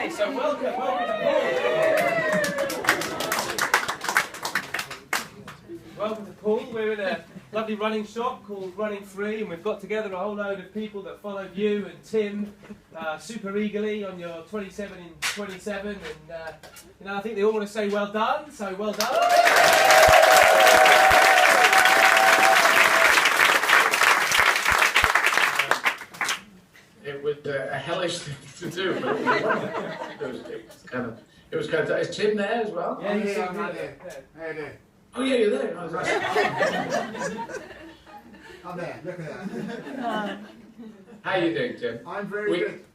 Okay, so welcome to Paul. Welcome to Paul. We're in a lovely running shop called Running Free, and we've got together a whole load of people that followed you and Tim super eagerly on your 27 in 27, and I think they all want to say well done. So well done. It was a hellish thing to do, but it was kind of. Is Tim there as well? Yeah, he's I'm there. Hey there. Oh yeah, you're there. I'm there. Look at that. How are you doing, Tim? I'm very good.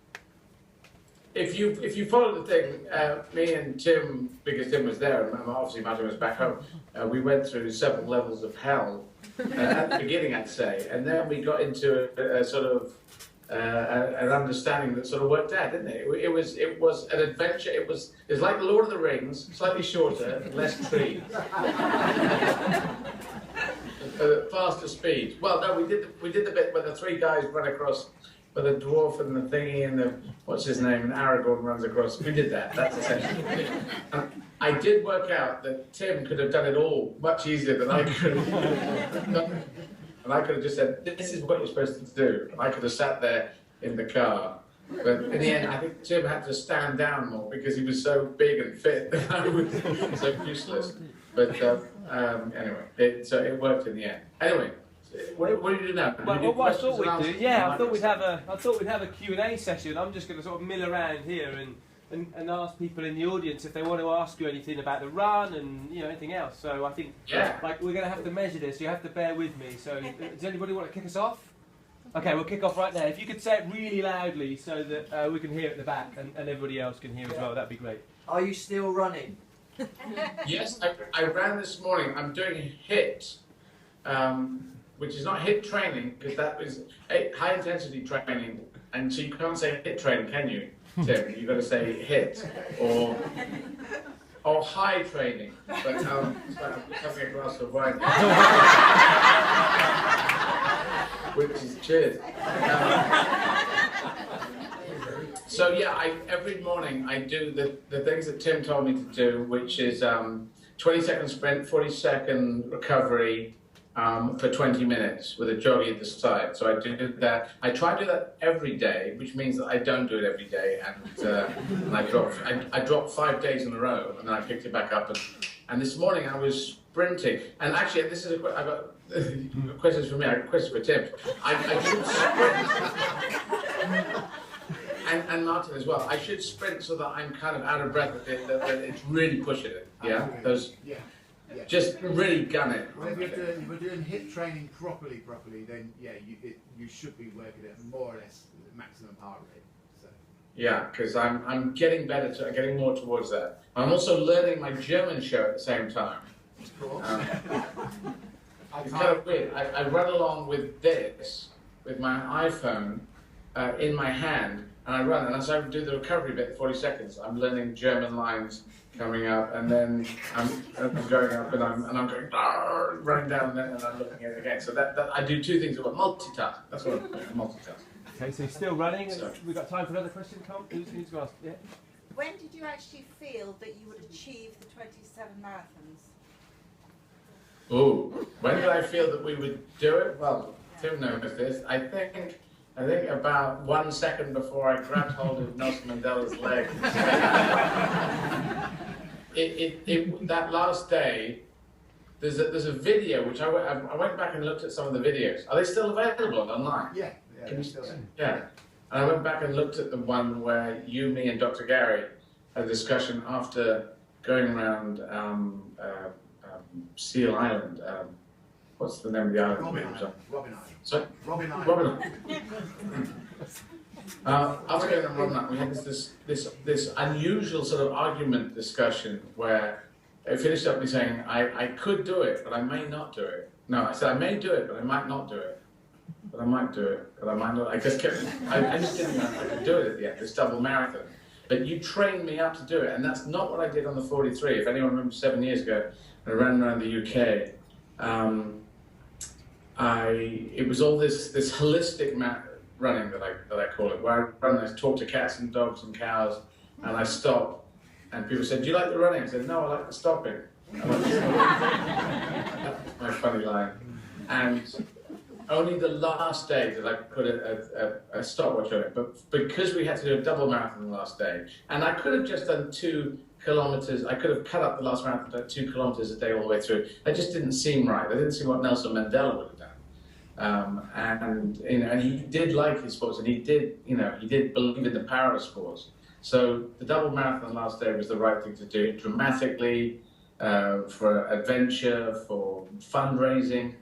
If you follow the thing, me and Tim, because Tim was there, and obviously Martin was back home, we went through several levels of hell at the beginning, I'd say, and then we got into a sort of an understanding that sort of worked out, didn't it? It was an adventure. It was like the Lord of the Rings, slightly shorter, less trees, faster speed. Well, no, we did the bit where the three guys run across, where the dwarf and the thingy and the what's his name and Aragorn runs across. We did that. That's essentially. And I did work out that Tim could have done it all much easier than I could. And I could have just said, this is what you're supposed to do. And I could have sat there in the car. But in the end, I think Tim had to stand down more because he was so big and fit that I was so useless. But anyway, so it worked in the end. Anyway, what do you do now? Well, what I thought we'd do, I thought we'd have a Q&A session. I'm just going to sort of mill around here and ask people in the audience if they want to ask you anything about the run and anything else. So I think like we're going to have to measure this. You have to bear with me. So does anybody want to kick us off? Okay, we'll kick off right now. If you could say it really loudly so that we can hear it at the back and everybody else can hear as well, that'd be great. Are you still running? Yes, I ran this morning. I'm doing HIIT, which is not HIIT training because that is high intensity training, and so you can't say HIIT training, can you, Tim? You've got to say HIIT or high training. But it's like I'm having a glass of wine, which is cheers. So yeah, every morning I do the things that Tim told me to do, which is 20-second sprint, 40-second recovery for 20 minutes with a joggy at the side. So I do that. I try to do that every day, which means that I don't do it every day, and I dropped 5 days in a row, and then I picked it back up. And this morning I was sprinting, and actually this is I got questions for me. I got questions for Tim. I should sprint. And Martin as well. I should sprint so that I'm kind of out of breath with it, that it's really pushing it. Yeah? Yeah. Just really gun it. Well, if you're doing HIIT training properly, then you should be working at more or less the maximum heart rate. So. Yeah, because I'm getting better, getting more towards that. I'm also learning my German show at the same time. Cool. It's kind of weird. I run along with this, with my iPhone in my hand, and I run, and as I do the recovery bit, 40 seconds, I'm learning German lines coming up, and then I'm going up, and I'm going running down there, and I'm looking at it again. So that I do two things. About multitask. That's what I'm doing. Multitask. Okay, so you're still running. We've got time for another question. Come, who's going to ask? Yeah. When did you actually feel that you would achieve the 27 marathons? Oh, when did I feel that we would do it? Well, Tim knows this. I think about 1 second before I grabbed hold of Nelson Mandela's leg. That last day, there's a video which I went back and looked at some of the videos. Are they still available online? Yeah, still there. Yeah. And I went back and looked at the one where you, me, and Dr. Gary had a discussion after going around Seal Island. What's the name of the island? Robin Island. Sorry? Robin Island. Robin Island. After going on Robin Island, we had this unusual sort of argument discussion where it finished up me saying, I could do it, but I may not do it. No, I said I may do it, but I might not do it. But I might do it, but I might not. I just didn't know if I could do it at the end, this double marathon. But you trained me up to do it, and that's not what I did on the 43. If anyone remembers 7 years ago, I ran around the UK. It was all this holistic running that I call it, where I run, I talk to cats and dogs and cows and I stop, and people said, "Do you like the running?" I said, "No, I like the stopping." That's my funny line. And only the last day did I put a stopwatch on it, but because we had to do a double marathon the last day, and I could have just done 2 kilometers, I could have cut up the last marathon to 2 kilometers a day all the way through. That just didn't seem right. That didn't seem what Nelson Mandela would have done. And he did like his sports, and he did believe in the power of sports. So the double marathon last day was the right thing to do, dramatically, for adventure, for fundraising.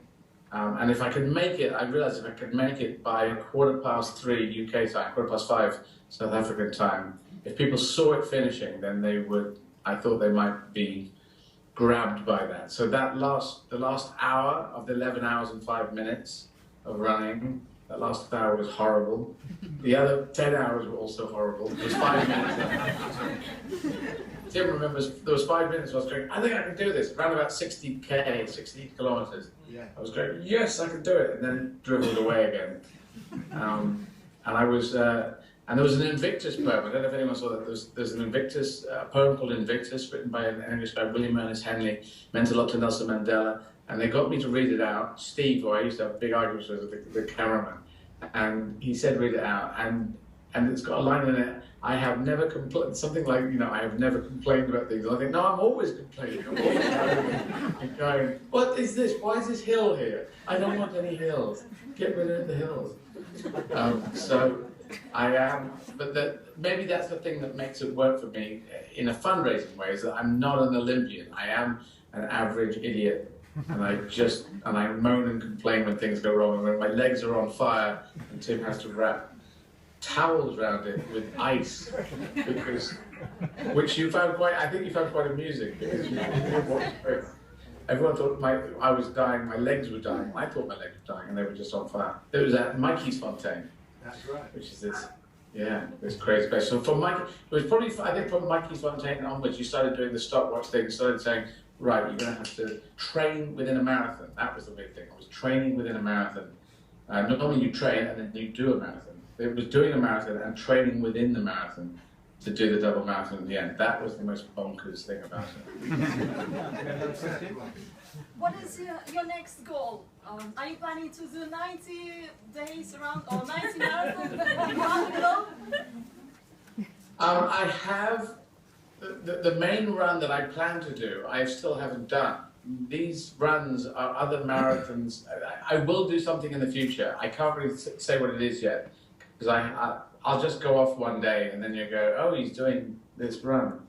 And if I could make it, I realized if I could make it by 3:15 UK time, 5:15 South African time, if people saw it finishing, then they would, I thought they might be grabbed by that. So the last hour of the 11 hours and 5 minutes of running, that last hour was horrible. The other 10 hours were also horrible. It was 5 minutes. Tim remembers there was 5 minutes I was going, I think I can do this. Around about 60 kilometers. Yeah. I was going, yes, I can do it. And then dribbled away again. And I was, and there was an Invictus poem. I don't know if anyone saw that. There's an Invictus, a poem called Invictus, written by an English guy, William Ernest Henley, meant a lot to Nelson Mandela. And they got me to read it out. Steve, who I used to have big arguments with, the cameraman, and he said, read it out. And it's got a line in it, I have never complained, something like, I have never complained about things. And I think, no, I'm always complaining. I'm always going, what is this? Why is this hill here? I don't want any hills. Get rid of the hills. So I am, but maybe that's the thing that makes it work for me in a fundraising way, is that I'm not an Olympian. I am an average idiot. And I moan and complain when things go wrong, and when my legs are on fire and Tim has to wrap towels around it with ice, which you found I think you found quite amusing, because everyone thought I was dying, my legs were dying. I thought my legs were dying and they were just on fire. There was at Mikey's Fontaine. That's right. Which is this crazy place. So from Mikey, it was probably, I think from Mikey's Fontaine onwards, you started doing the stopwatch thing, started saying, right, you're going to have to train within a marathon. That was the big thing. I was training within a marathon. Not only you train and then you do a marathon. It was doing a marathon and training within the marathon to do the double marathon in the end. That was the most bonkers thing about it. What is your next goal? Are you planning to do 90 days around, or 90 marathons around the globe? I have the main run that I plan to do, I still haven't done. These runs are other marathons. I will do something in the future. I can't really say what it is yet, because I'll just go off one day and then you go, oh, he's doing this run.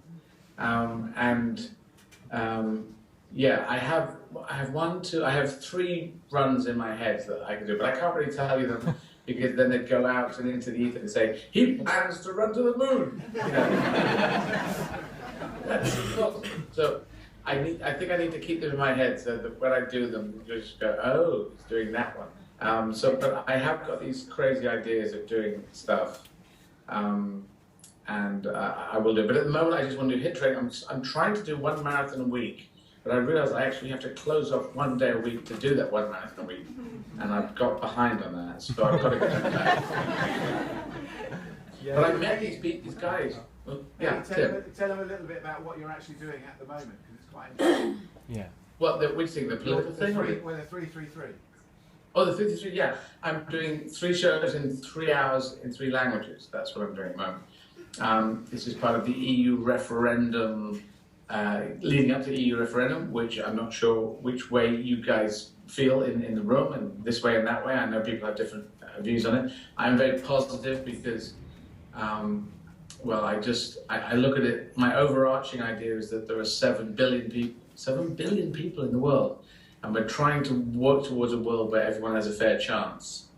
Yeah, I have 3 runs in my head that I can do, but I can't really tell you them, because then they'd go out and into the ether and say, he plans to run to the moon. So I think I need to keep them in my head, so that when I do them, you just go, oh, he's doing that one. But I have got these crazy ideas of doing stuff, and I will do. But at the moment, I just want to do HIIT training. I'm trying to do 1 marathon a week, but I realize I actually have to close off 1 day a week to do that 1 marathon a week, and I've got behind on that, so I've got to get to that. But I met these guys. Well, yeah, tell them a little bit about what you're actually doing at the moment, because it's quite interesting. Yeah. What, which thing, the political thing? Well, the 333. Oh, the 53, yeah. I'm doing 3 shows in 3 hours in 3 languages. That's what I'm doing at the moment. This is part of the EU referendum, leading up to the EU referendum, which I'm not sure which way you guys feel in the room, and this way and that way. I know people have different views on it. I'm very positive because, well, I look at it, my overarching idea is that there are 7 billion people in the world. And we're trying to work towards a world where everyone has a fair chance.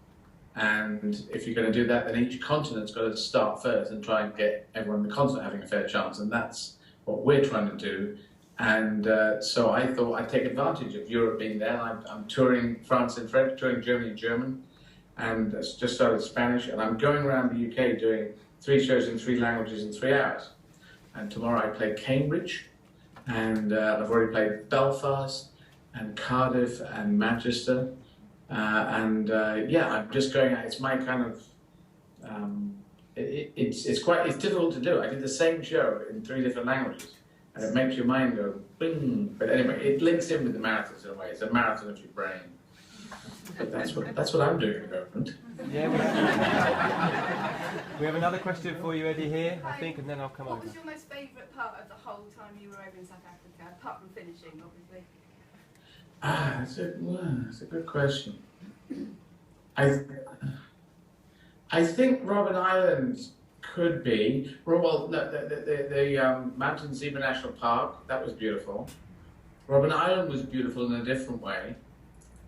And if you're going to do that, then each continent's got to start first and try and get everyone on the continent having a fair chance. And that's what we're trying to do. And so I thought I'd take advantage of Europe being there. I'm touring France in French, touring Germany in German, and just started Spanish. And I'm going around the UK doing 3 shows in 3 languages in 3 hours. And tomorrow I play Cambridge, and I've already played Belfast, and Cardiff and Manchester, yeah, I'm just going out. It's my kind of it's difficult to do. I did the same show in 3 different languages, and it makes your mind go bing. But anyway, it links in with the marathons in a way. It's a marathon of your brain. But that's what I'm doing at the moment. Yeah, we have another question for you, Eddie, here, I think, and then I'll come over. What was your most favourite part of the whole time you were over in South Africa, apart from finishing, obviously? That's a good question. I think Robben Island could be, well, the Mountain Zebra National Park, that was beautiful. Robben Island was beautiful in a different way.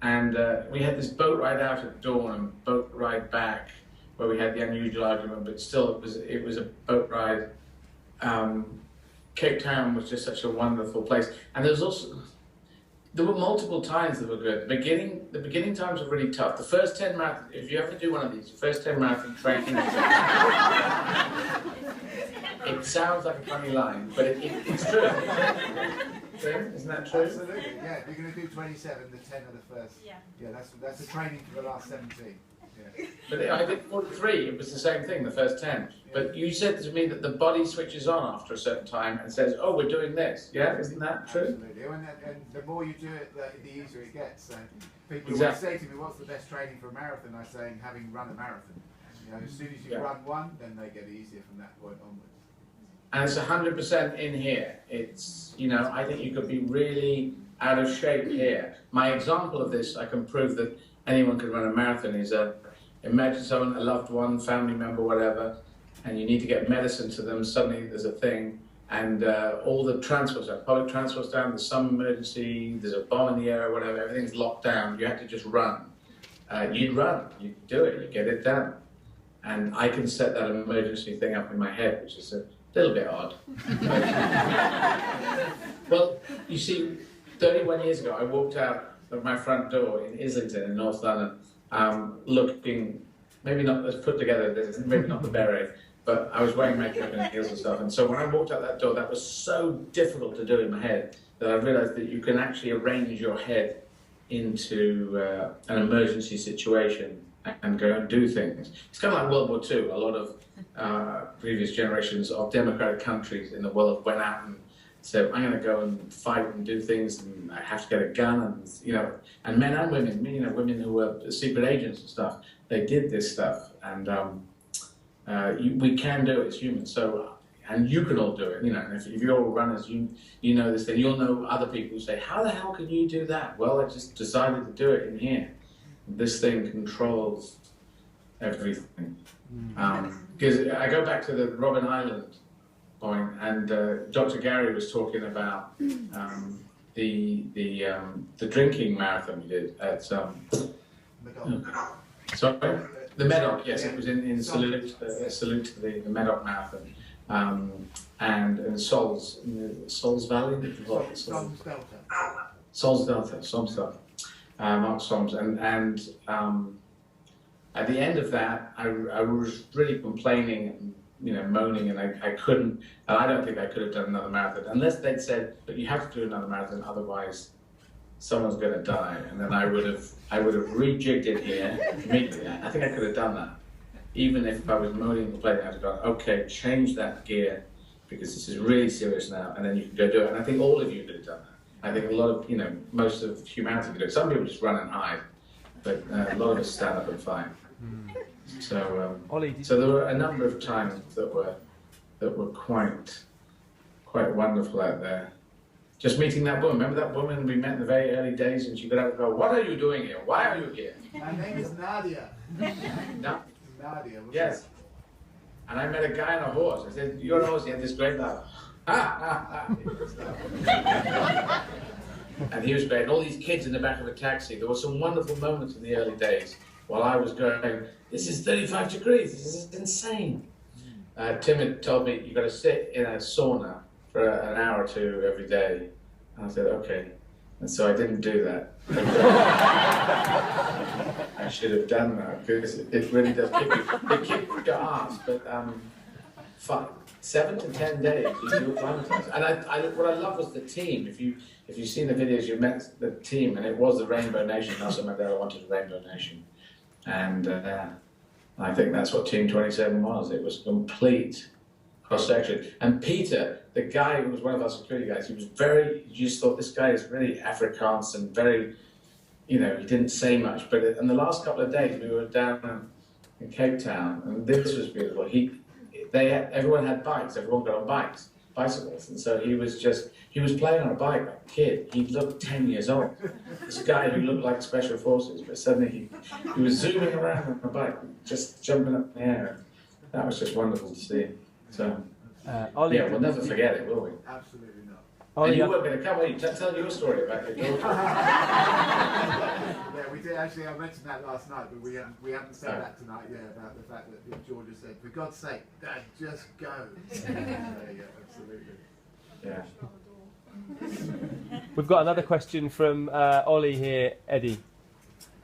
And we had this boat ride out at dawn and boat ride back, where we had the unusual argument, but still it was a boat ride. Cape Town was just such a wonderful place. And there were multiple times that were good. The beginning times were really tough. The first 10 marathons, if you ever do one of these, the first 10 marathon training, it sounds like a funny line, but it's true. Isn't that true? Absolutely, yeah. If you're going to do 27, the 10 are the first. Yeah. Yeah, that's the training for the last 17. Yeah. But I did 43, it was the same thing, the first 10. But you said to me that the body switches on after a certain time and says, oh, we're doing this. Yeah, isn't that true? Absolutely. And the more you do it, the easier it gets. So people always say to me, what's the best training for a marathon? I say, having run a marathon. You know, as soon as you run one, then they get easier from that point onwards. And it's 100% in here. It's, you know, I think you could be really out of shape here. My example of this, I can prove that anyone can run a marathon, is imagine someone, a loved one, family member, whatever, and you need to get medicine to them, suddenly there's a thing, and all the transport's down, public transport's down, there's some emergency, there's a bomb in the air or whatever, everything's locked down, you have to just run. You'd run, you'd do it, you get it done. And I can set that emergency thing up in my head, which is a little bit odd. Well, you see, 31 years ago, I walked out of my front door in Islington in North London, looking, maybe not as put together, maybe not the beret, but I was wearing makeup and heels and stuff. And so when I walked out that door, that was so difficult to do in my head that I realized that you can actually arrange your head into an emergency situation and go and do things. It's kind of like World War II. A lot of previous generations of democratic countries in the world went out and said, I'm going to go and fight and do things, and I have to get a gun, and you know, and men and women, you know, women who were secret agents and stuff, they did this stuff, and we can do it as humans. So, and you can all do it, you know. And if you're all runners, you know this thing. You'll know other people who say, how the hell can you do that? Well, I just decided to do it in here. This thing controls everything. Because I go back to the Robben Island point, and Dr. Gary was talking about the drinking marathon we did at sorry, the Medoc. Yes, it was in salute to the Medoc marathon, and in Sols Valley. Sols Delta. Mark Soms, and at the end of that, I was really complaining and, you know, moaning, and I couldn't, and I don't think I could have done another marathon unless they'd said, but you have to do another marathon, otherwise someone's going to die. And then I would have rejigged it here immediately. I think I could have done that, even if I was moaning and complaining. I'd have gone, okay, change that gear because this is really serious now, and then you can go do it. And I think all of you could have done that. I think a lot of, you know, most of humanity could do it. Some people just run and hide, but a lot of us stand up and fight. So, so there were a number of times that were quite wonderful out there. Just meeting that woman. Remember that woman we met in the very early days, and she got out and go, "What are you doing here? Why are you here?" My name is Nadia. No. Nadia. Yes. And I met a guy on a horse. I said, "You're a horse." He had this great laugh. And he was great. And all these kids in the back of a taxi. There were some wonderful moments in the early days while I was going, this is 35 degrees, this is insane. Tim had told me, you've got to sit in a sauna for an hour or two every day. And I said, okay. And so I didn't do that. I should have done that, because it really does kick you. It kicked your ass, but 7 to 10 days you do acclimatise. And what I love was the team. If you've seen the videos, you met the team, and it was the Rainbow Nation. Nelson Mandela wanted a Rainbow Nation, and And I think that's what Team 27 was. It was complete cross-section. And Peter, the guy who was one of our security guys, he was very, you just thought this guy is really Afrikaans and very, you know, he didn't say much. But in the last couple of days, we were down in Cape Town, and this was beautiful. Everyone had bikes, everyone got on bicycles. And so he was playing on a bike like a kid. He looked 10 years old. This guy who looked like Special Forces, but suddenly he was zooming around on a bike, just jumping up in the air. That was just wonderful to see. So, Ollie, yeah, we'll never forget it, will we? Absolutely not. And you weren't going to come, were you? Tell your story about your daughter. Yeah, we did actually. I mentioned that last night, but we haven't said that tonight. Yeah, about the fact that Georgia said, "For God's sake, Dad, just go." Yeah, absolutely. Yeah. We've got another question from Ollie here, Eddie.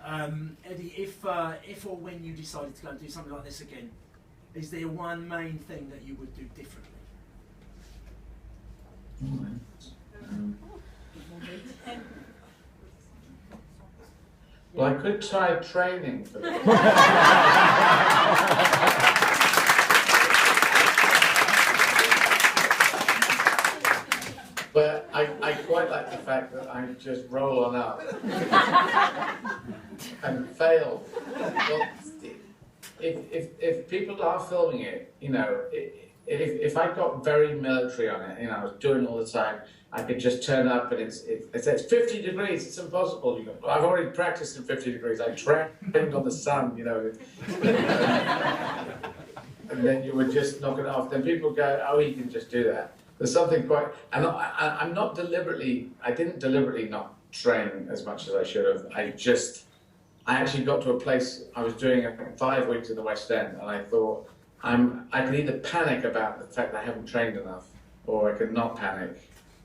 Eddie, if or when you decided to go and do something like this again, is there one main thing that you would do differently? Well, I could try training for this. But I quite like the fact that I just roll on up and fail. Well, if people are filming it, you know, if I got very military on it, you know, I was doing it all the time, I could just turn up and it says 50 degrees, it's impossible. You go, I've already practiced in 50 degrees, I trained on the sun, you know. And then you would just knock it off. Then people go, oh, he can just do that. There's something quite, and I didn't deliberately not train as much as I should have. I actually got to a place, I was doing 5 weeks in the West End, and I thought, I can either panic about the fact that I haven't trained enough, or I can not panic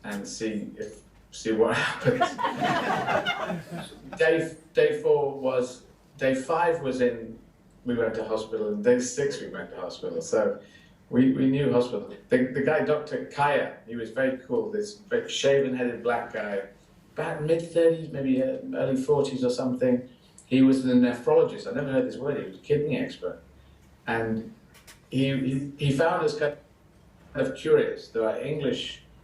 and see what happens. Day 5 was we went to hospital, and day 6 we went to hospital. So we knew hospital. The guy, Dr. Kaya, he was very cool, this very shaven-headed black guy, about mid-30s, maybe early 40s or something. He was the nephrologist. I never heard this word. He was a kidney expert. And he found us kind of curious. There are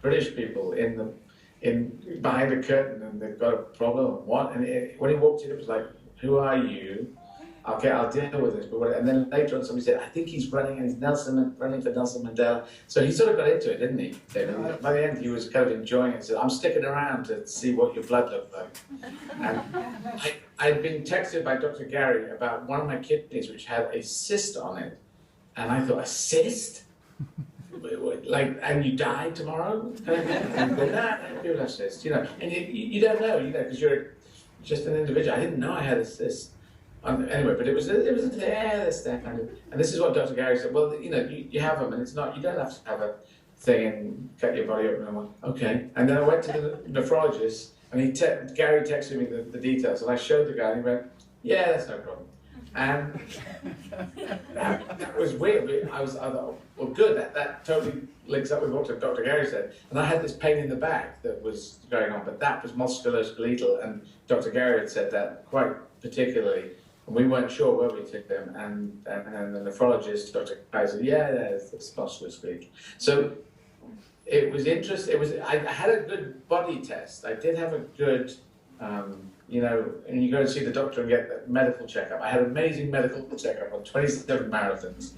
British people behind the curtain, and they've got a problem. What? And when he walked in, it was like, "Who are you? I'll deal with this." And then later on, somebody said, "I think he's running, and he's running for Nelson Mandela." So he sort of got into it, didn't he? And by the end, he was kind of enjoying it. Said, "I'm sticking around to see what your blood looks like." And I'd been texted by Dr. Gary about one of my kidneys, which had a cyst on it, and I thought, a cyst? Like, and you die tomorrow? And people have cysts, you know. And you don't know, you know, because you're just an individual. I didn't know I had a cyst. Anyway, but it was there, kind of. And this is what Dr. Gary said. Well, you know, you have them, and it's not. You don't have to have a thing and cut your body up. And I went, okay. And then I went to the nephrologist, and Gary texted me the details, and I showed the guy, and he went, "Yeah, that's no problem." And that was weird. I thought, well, good. That totally links up with what Dr. Gary said. And I had this pain in the back that was going on, but that was musculoskeletal, and Dr. Gary had said that quite particularly. And we weren't sure where we took them, and the nephrologist, Dr. Kai, said, yeah, it's musculoskeletal. So it was interesting. I had a good body test. I did have a good, you know, and you go and see the doctor and get the medical checkup. I had an amazing medical checkup on 27 marathons.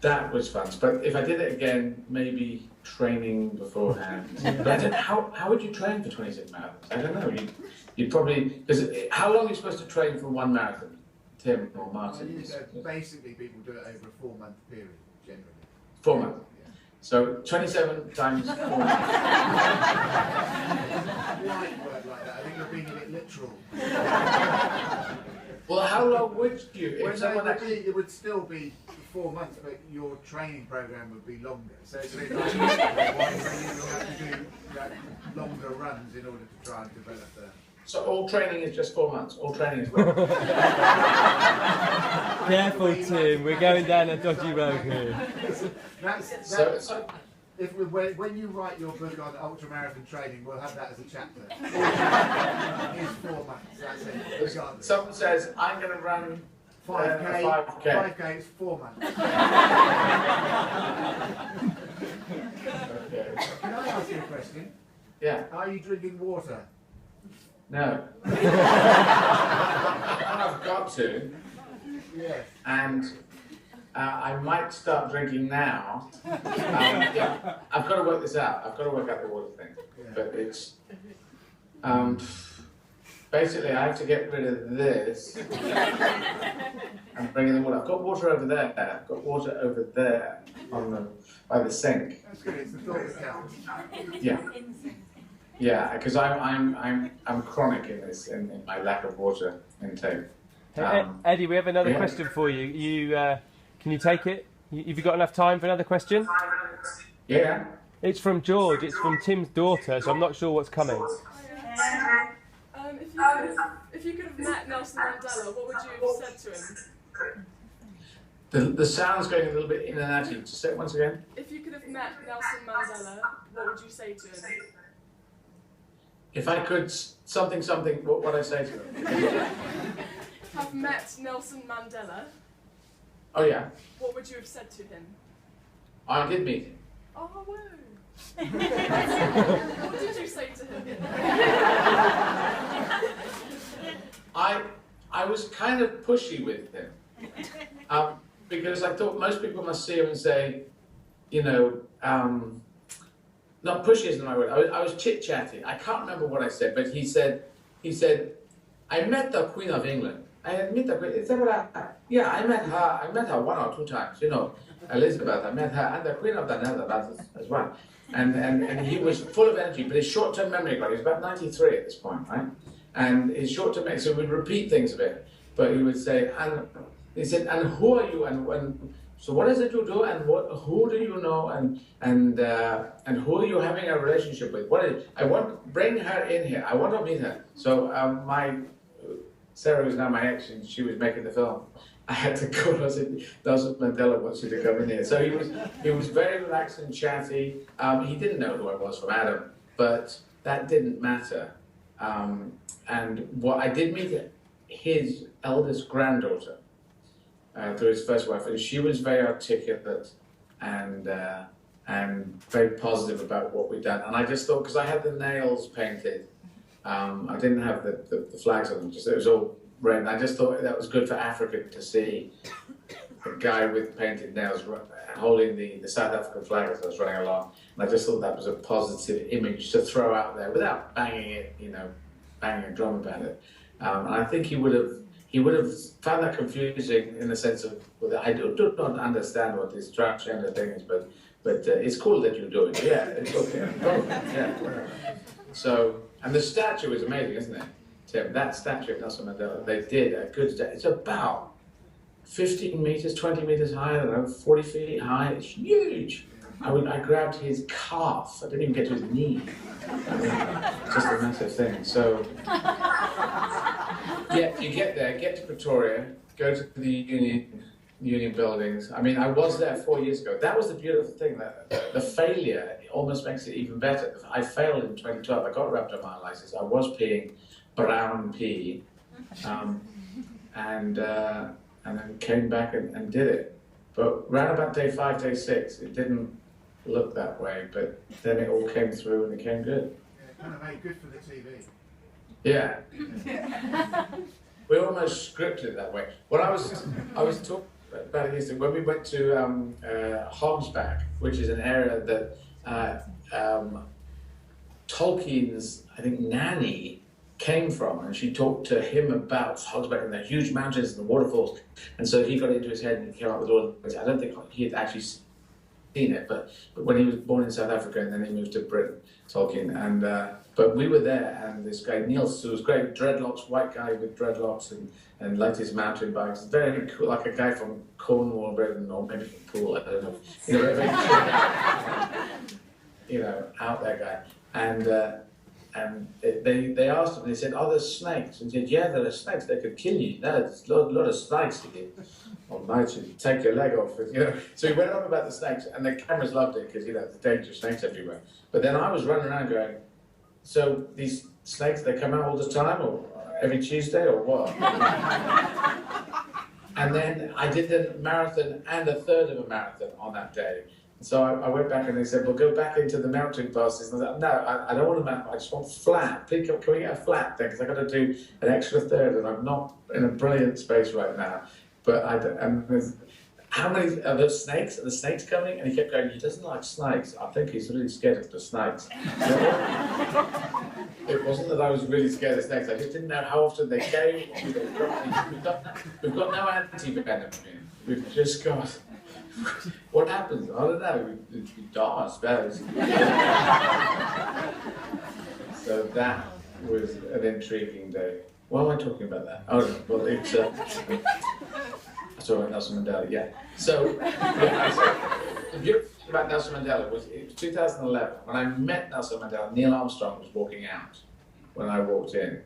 That was fun. But if I did it again, maybe training beforehand. But I don't know, how would you train for 26 marathons? I don't know. You'd probably, because how long are you supposed to train for one marathon, Tim or Martin? Basically, people do it over a 4-month period, generally. 4 months. Yeah. So 27 times 4 months. Word like that. I think you're being a bit literal. Well, how long would you? Well, it would still be 4 months, but your training program would be longer. So it's a bit like you'll have to do longer runs in order to try and develop the. So all training is just 4 months. All training is 4 months. Careful, Tim. We're going down a dodgy road here. When you write your book on ultramarathon training, we'll have that as a chapter. It's 4 months. That's it. Someone says, I'm going to run 5K, 5K. 5K is 4 months. Okay. Can I ask you a question? Yeah. Are you drinking water? No. And I've got to. Yes. And I might start drinking now. Yeah, I've got to work this out. I've got to work out the water thing. Yeah. But it's basically I have to get rid of this and bring in the water. I've got water over there. I've got water over there by the sink. That's good. It's the thought that counts. Yeah. Yeah, because I'm chronic in this in my lack of water intake. Eddie, we have another question for you. Can you take it? Have you got enough time for another question? Yeah. It's from George. It's from Tim's daughter, so I'm not sure what's coming. If you could have met Nelson Mandela, what would you have said to him? The sound's going a little bit in and out. Just say it once again. If you could have met Nelson Mandela, what would you say to him? If I could something, what would I say to him? Have met Nelson Mandela, Oh yeah, what would you have said to him? I did meet him. Oh, whoa. What did you say to him? I was kind of pushy with him because I thought most people must see him and say, you know, not pushy isn't my word. I was chit-chatting. I can't remember what I said, but he said, I met the Queen of England. I met the Queen. Yeah, I met her 1 or 2 times. You know, Elizabeth. I met her, and the Queen of the Netherlands as well. And he was full of energy, but his short-term memory got. He was about 93 at this point, right? And his short-term memory, so we'd repeat things a bit, but he would say, and he said, and who are you? And so what is it you do? And who do you know? And who are you having a relationship with? Bring her in here. I want to meet her. So Sarah, who's now my ex, and she was making the film. I had to call her. I said, Nelson Mandela wants you to come in here. So he was very relaxed and chatty. He didn't know who I was from Adam, but that didn't matter. And what I did meet his eldest granddaughter through his first wife, and she was very articulate and very positive about what we'd done. And I just thought, because I had the nails painted, I didn't have the flags on them, just it was all red. And I just thought that was good for Africa to see a guy with painted nails holding the South African flag as I was running along. And I just thought that was a positive image to throw out there without banging a drum about it. And I think he would have found that confusing in the sense of, well, I do not understand what this transgender thing is, but it's cool that you do it. Yeah, it's okay. Yeah. So, and the statue is amazing, isn't it, Tim? That statue of Nelson Mandela, they did a good statue. It's about 15 meters, 20 meters high, I don't know, 40 feet high. It's huge. I grabbed his calf. I didn't even get to his knee. Just a massive thing. So, yeah, you get there, get to Pretoria, go to the Union buildings. I mean, I was there 4 years ago. That was the beautiful thing. That the failure almost makes it even better. I failed in 2012. I got rhabdomyolysis. I was peeing brown pee, and then came back and did it. But round about day 5, day 6, it didn't look that way. But then it all came through and it came good. Yeah, kind of made good for the TV. Yeah. We almost scripted that way. Well, I was talking about it yesterday when we went to Hogsback, which is an area that Tolkien's, I think, nanny came from, and she talked to him about Hogsback and the huge mountains and the waterfalls, and so he got it into his head and he came out with all of it. I don't think he had actually seen it, but when he was born in South Africa and then he moved to Britain, Tolkien, and but we were there, and this guy Niels, who was great, dreadlocks, white guy with dreadlocks, and liked his mountain bikes, very cool, like a guy from Cornwall, Britain, or maybe from Poole, I don't know, very cool, out there guy, and they asked him, they said, "Are there snakes?" And he said, "Yeah, there are snakes. They could kill you. There's a lot of snakes here. Or might you take your leg off?" So he went on about the snakes, and the cameras loved it because there's dangerous snakes everywhere. But then I was running around going, "So these snakes, they come out all the time, or every Tuesday, or what?" And then I did a marathon and a third of a marathon on that day. So I went back and they said, well, go back into the mountain passes. And I said, no, I don't want a marathon, I just want flat. Please, can we get a flat thing? Because I've got to do an extra third and I'm not in a brilliant space right now. But how many are there snakes? Are the snakes coming? And he kept going, he doesn't like snakes. I think he's really scared of the snakes. It wasn't that I was really scared of snakes. I just didn't know how often they came. We've got no anti-venom here. We've just got... What happens? I don't know. We die, I suppose. So that was an intriguing day. Why am I talking about that? Oh, well, it's... Sorry, Nelson Mandela, yeah. So, the beautiful thing about Nelson Mandela was, it was 2011. When I met Nelson Mandela, Neil Armstrong was walking out when I walked in.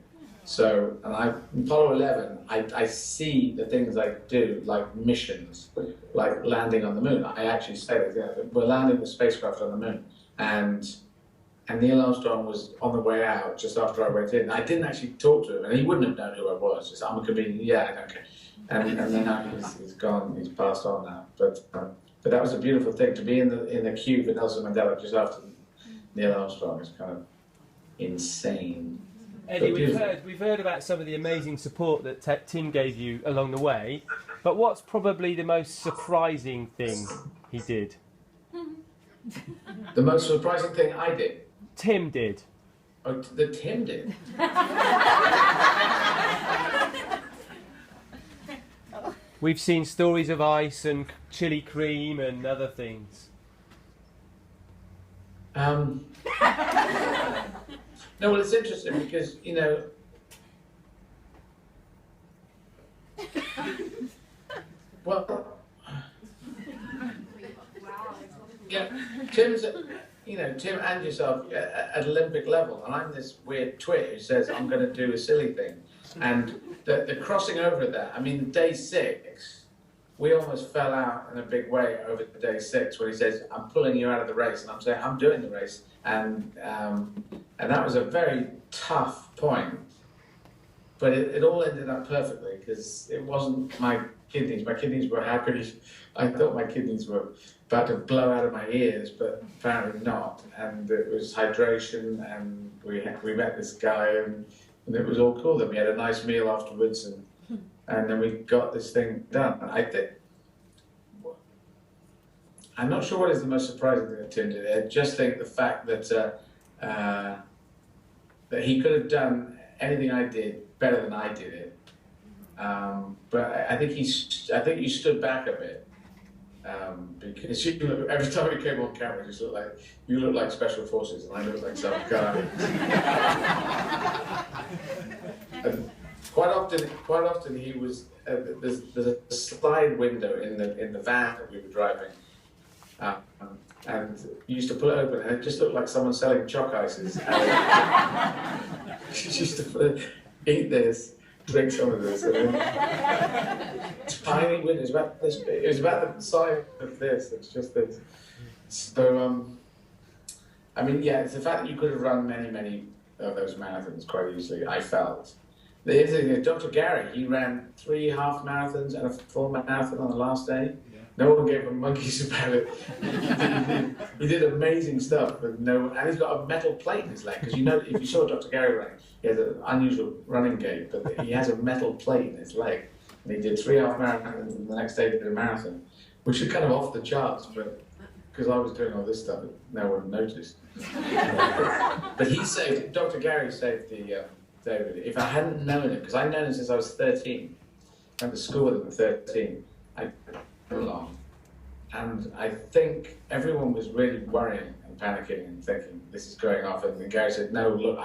So, and in Apollo 11, I see the things I do, like missions, like landing on the moon. I actually say that, yeah, we're landing the spacecraft on the moon. And Neil Armstrong was on the way out just after I went in. I didn't actually talk to him, and he wouldn't have known who I was. Just, I'm a comedian, yeah, I don't care. And then now he's gone, he's passed on now. But that was a beautiful thing, to be in the queue for Nelson Mandela just after Neil Armstrong is kind of insane. Eddie, we've heard about some of the amazing support that Tim gave you along the way, but what's probably the most surprising thing he did? The most surprising thing I did? Tim did. Oh, that Tim did? We've seen stories of ice and chili cream and other things. No, well, it's interesting because, you know, well, yeah, Tim's, you know, Tim and yourself at Olympic level, and I'm this weird twit who says I'm going to do a silly thing, and the crossing over of that. I mean, day 6, we almost fell out in a big way over day 6, where he says, "I'm pulling you out of the race," and I'm saying, "I'm doing the race," and that was a very tough point, but it all ended up perfectly because it wasn't my kidneys. My kidneys were happy. I thought my kidneys were about to blow out of my ears, but apparently not. And it was hydration, and we met this guy, and it was all cool. Then we had a nice meal afterwards, and then we got this thing done. I'm not sure what is the most surprising thing that Tim did. I just think the fact that that he could have done anything I did better than I did it. But I think you stood back a bit. Because every time we came on camera, you looked like special forces, and I looked like some guy. And quite often he was. There's a slide window in the van that we were driving, and you used to pull it open, and it just looked like someone selling chalk ices. You used to eat this, drink some of this, and then tiny window. It was about the size of this. It's just this. So I mean, yeah, it's the fact that you could have run many of those marathons quite easily. I felt. The other thing is, Dr. Gary, he ran 3 half marathons and a full marathon on the last day. Yeah. No one gave him monkeys about it. He did amazing stuff, and he's got a metal plate in his leg, because you know, if you saw Dr. Gary running, he has an unusual running gait, but he has a metal plate in his leg. And he did 3 half marathons, and the next day he did a marathon, which is kind of off the charts, but because I was doing all this stuff, no one noticed. But Dr. Gary saved the David. If I hadn't known him, because I'd known him since I was 13, I went to school with him at 13, I along. And I think everyone was really worrying and panicking and thinking, this is going off. And Gary said, no, look,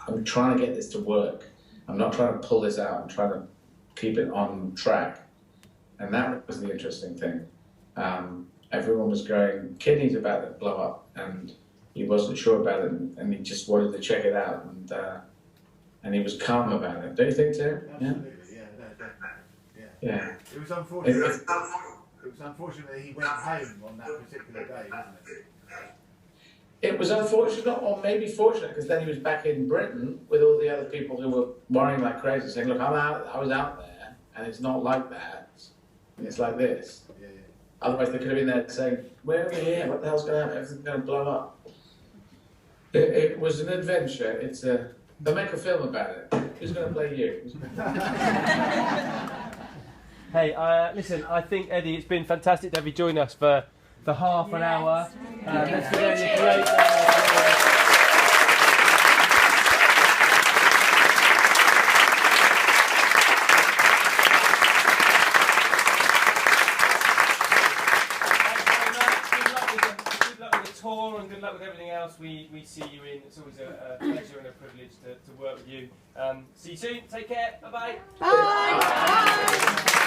I'm trying to get this to work. I'm not trying to pull this out. I'm trying to keep it on track. And that was the interesting thing. Everyone was going, kidneys about to blow up, and he wasn't sure about it, and he just wanted to check it out. And he was calm about it. Don't you think, Tim? Absolutely, yeah, no, definitely. Yeah. It was unfortunate. It was unfortunate that he went home on that particular day, wasn't it? It was unfortunate, or maybe fortunate, because then he was back in Britain with all the other people who were worrying like crazy, saying, look, I was out there, and it's not like that. And it's like this. Yeah, yeah. Otherwise, they could have been there saying, "Where are we here? What the hell's going to happen? Everything's going to blow up." It was an adventure. It's a. They'll make a film about it. Who's going to play you? Hey, listen, I think, Eddie, it's been fantastic to have you join us for half an hour. Let's give Eddie a great tour and good luck with everything else we see you in. It's always a pleasure and a privilege to work with you. See you soon. Take care. Bye-bye. Bye. Bye.